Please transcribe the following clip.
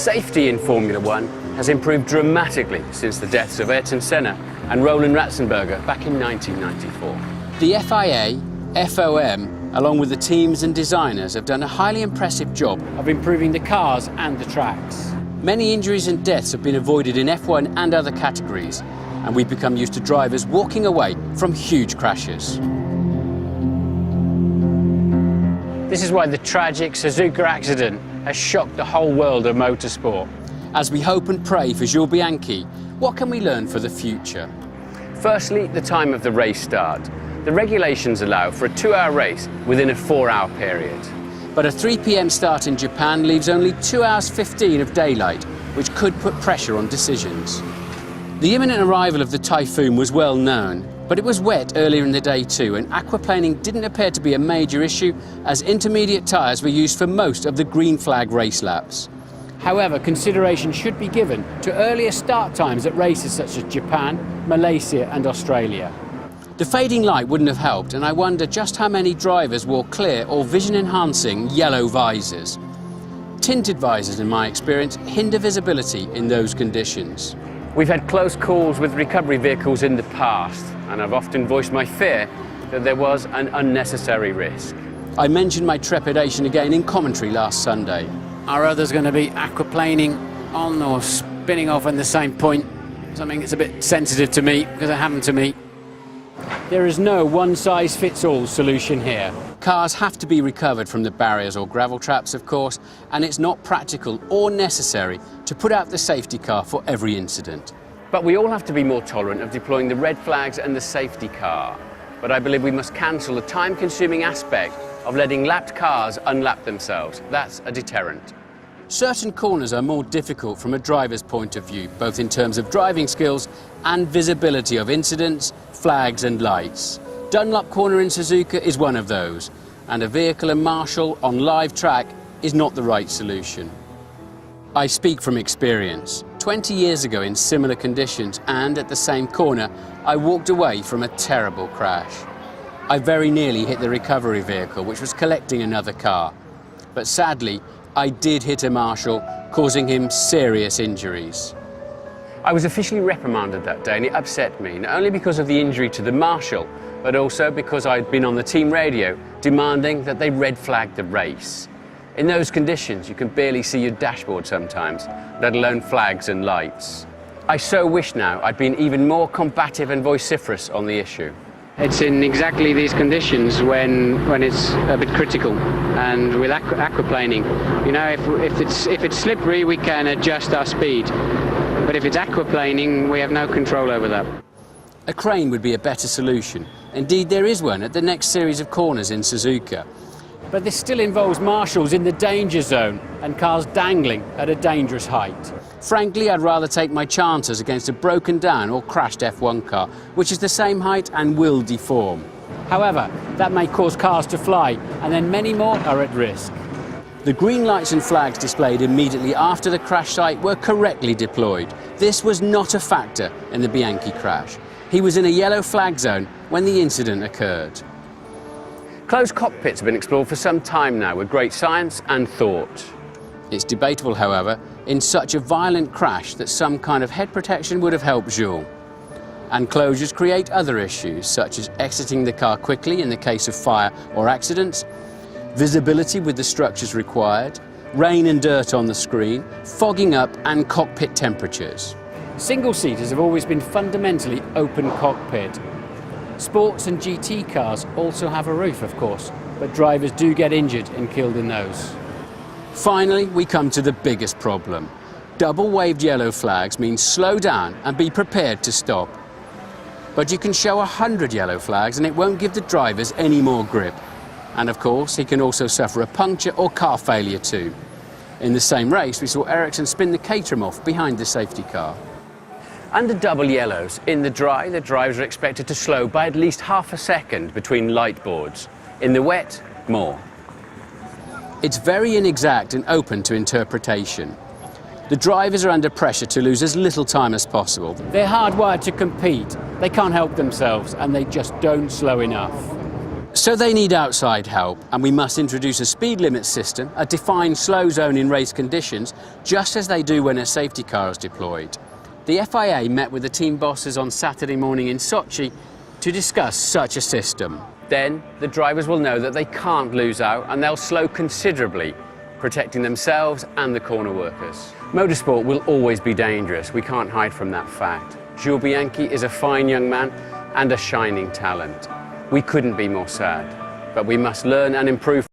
Safety in Formula One has improved dramatically since the deaths of Ayrton Senna and Roland Ratzenberger back in 1994. The FIA, FOM, along with the teams and designers, have done a highly impressive job of improving the cars and the tracks. Many injuries and deaths have been avoided in F1 and other categories, and we've become used to drivers walking away from huge crashes. This is why the tragic Suzuka accident has shocked the whole world of motorsport. As we hope and pray for Jules Bianchi, what can we learn for the future? Firstly, the time of the race start. The regulations allow for a 2-hour race within a 4-hour period. But a 3 p.m. start in Japan leaves only 2 hours 15 of daylight, which could put pressure on decisions. The imminent arrival of the typhoon was well known, but it was wet earlier in the day too, and aquaplaning didn't appear to be a major issue as intermediate tyres were used for most of the green flag race laps. However, consideration should be given to earlier start times at races such as Japan, Malaysia and Australia. The fading light wouldn't have helped, and I wonder just how many drivers wore clear or vision-enhancing yellow visors. Tinted visors, in my experience, hinder visibility in those conditions. We've had close calls with recovery vehicles in the past, and I've often voiced my fear that there was an unnecessary risk. I mentioned my trepidation again in commentary last Sunday. Are others going to be aquaplaning on or spinning off in the same point? Something that's a bit sensitive to me because it happened to me. There is no one-size-fits-all solution here. Cars have to be recovered from the barriers or gravel traps, of course, and it's not practical or necessary to put out the safety car for every incident. But we all have to be more tolerant of deploying the red flags and the safety car. But I believe we must cancel the time-consuming aspect of letting lapped cars unlap themselves. That's a deterrent. Certain corners are more difficult from a driver's point of view, both in terms of driving skills and visibility of incidents, flags and lights. Dunlop Corner in Suzuka is one of those, and a vehicle and marshal on live track is not the right solution. I speak from experience. 20 years ago in similar conditions and at the same corner, I walked away from a terrible crash. I very nearly hit the recovery vehicle, which was collecting another car. But sadly, I did hit a marshal, causing him serious injuries. I was officially reprimanded that day, and it upset me, not only because of the injury to the marshal, but also because I'd been on the team radio demanding that they red flag the race. In those conditions, you can barely see your dashboard sometimes, let alone flags and lights. I so wish now I'd been even more combative and vociferous on the issue. It's in exactly these conditions when it's a bit critical, and with aquaplaning, you know, if it's slippery, we can adjust our speed, but if it's aquaplaning, we have no control over that. A crane would be a better solution. Indeed, there is one at the next series of corners in Suzuka. But this still involves marshals in the danger zone and cars dangling at a dangerous height. Frankly, I'd rather take my chances against a broken down or crashed F1 car, which is the same height and will deform. However, that may cause cars to fly, and then many more are at risk. The green lights and flags displayed immediately after the crash site were correctly deployed. This was not a factor in the Bianchi crash. He was in a yellow flag zone when the incident occurred. Closed cockpits have been explored for some time now with great science and thought. It's debatable, however, in such a violent crash that some kind of head protection would have helped Jules. And closures create other issues, such as exiting the car quickly in the case of fire or accidents, visibility with the structures required, rain and dirt on the screen, fogging up and cockpit temperatures. Single-seaters have always been fundamentally open cockpit. Sports and GT cars also have a roof, of course, but drivers do get injured and killed in those. Finally, we come to the biggest problem. Double waved yellow flags mean slow down and be prepared to stop. But you can show 100 yellow flags and it won't give the drivers any more grip. And of course, he can also suffer a puncture or car failure too. In the same race, we saw Ericsson spin the Caterham off behind the safety car. Under double yellows, in the dry, the drivers are expected to slow by at least half a second between light boards. In the wet, more. It's very inexact and open to interpretation. The drivers are under pressure to lose as little time as possible. They're hardwired to compete. They can't help themselves, and they just don't slow enough. So they need outside help, and we must introduce a speed limit system, a defined slow zone in race conditions, just as they do when a safety car is deployed. The FIA met with the team bosses on Saturday morning in Sochi to discuss such a system. Then the drivers will know that they can't lose out and they'll slow considerably, protecting themselves and the corner workers. Motorsport will always be dangerous, we can't hide from that fact. Jules Bianchi is a fine young man and a shining talent. We couldn't be more sad, but we must learn and improve.